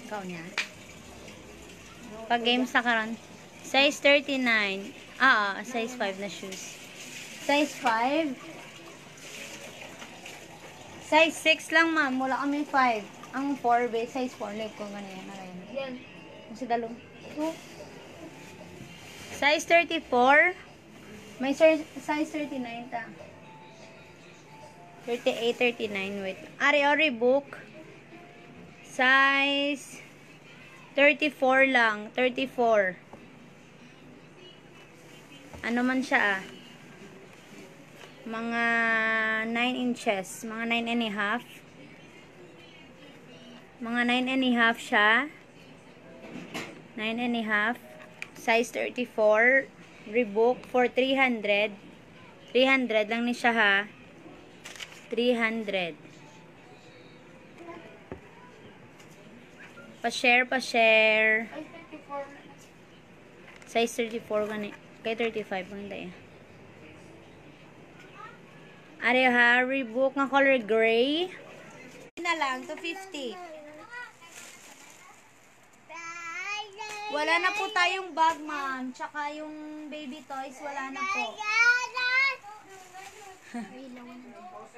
Ikaw niya. Pag games na karon. Size 39. Size 5 na shoes. Size 5. Size 6 lang, ma'am. Wala kami 5. Ang 4 base, size 4. Like ko ganyan. Yan. Kasi dalong. Size 34. May size 39 ta. 38, 39. Wait. Ari book. Size 34 lang. 34. Ano man siya mga 9 inches. Mga 9 and a half. Mga 9 and a half siya. 9 and a half. Size 34. Reebok for 300. 300 lang ni siya ha. 300. Pa-share. Size 34 gani. Kay 35 ang daya. Are ha, Reebok nga color gray. Na lang, 250. Wala na po tayong bag, ma'am. Tsaka yung baby toys, wala na po.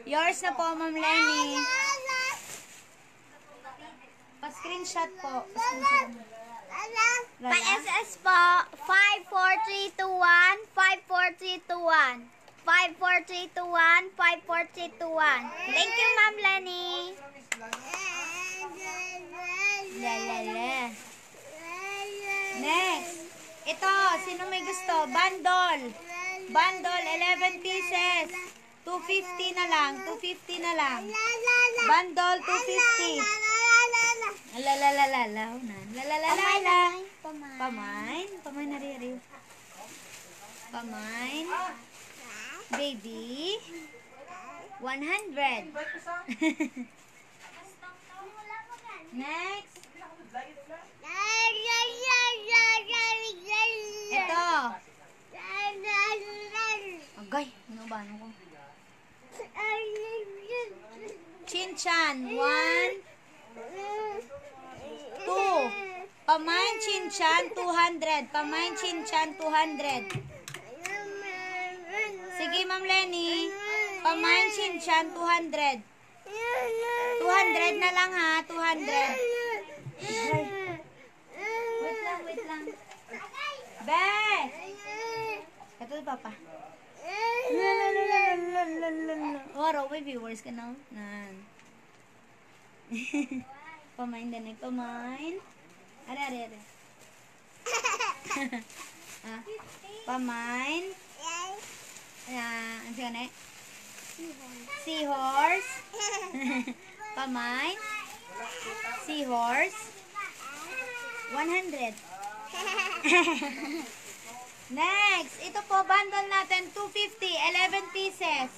Yours na po, Ma'am Lenny. Pa-screenshot po. Pa-SS po. 54321. 54321. 54321. 54321. Thank you, Ma'am Lenny. Lalala. Next. Ito, sino may gusto? Bundle. Bundle, 11 pieces. 250 na lang. 250 na lang. Bundle, 250. Lalalala. Lalalala. Pamain. Pamain na rin. Pamain. Baby. 100. Next. Ito. Agay. Ano ba? Ano ko? Chinchan. 1, 2. Pamain Chinchan, 200. Pamain Chinchan, 200. Sige, Ma'am Lenny. Pamain Chinchan, 200. 200 na lang ha. 200. Wait lang. Be! Ito papa. Oro, may viewers ka na. Pamain din. Pamain. Are. Pamain. Ano siya na? Seahorse. Pamain. Seahorse. 100. Next, ito po, bundle natin, 250, 11 pieces.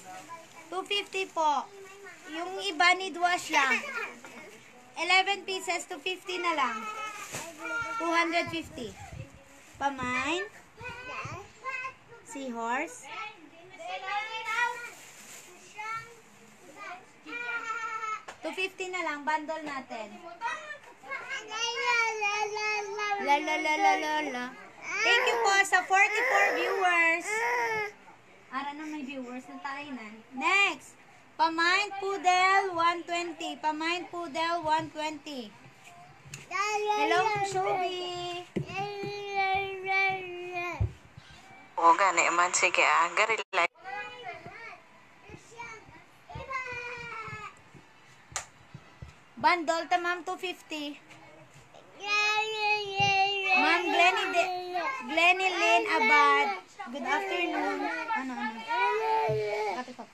250 po. Yung iba need wash lang. 11 pieces, 250 na lang. 250. Pamain. Seahorse. 250 na lang, bundle natin. La. Thank you po sa 44 viewers. Ara na may viewers na tayo na. Next. Pamain Poodle 120. Pamain Poodle 120. Hello, Shobi. O gani man sige garila. Bundle ta ma'am 250. Ma'am Glenny Lynn Abad. Good afternoon. Ano? Kapit pa.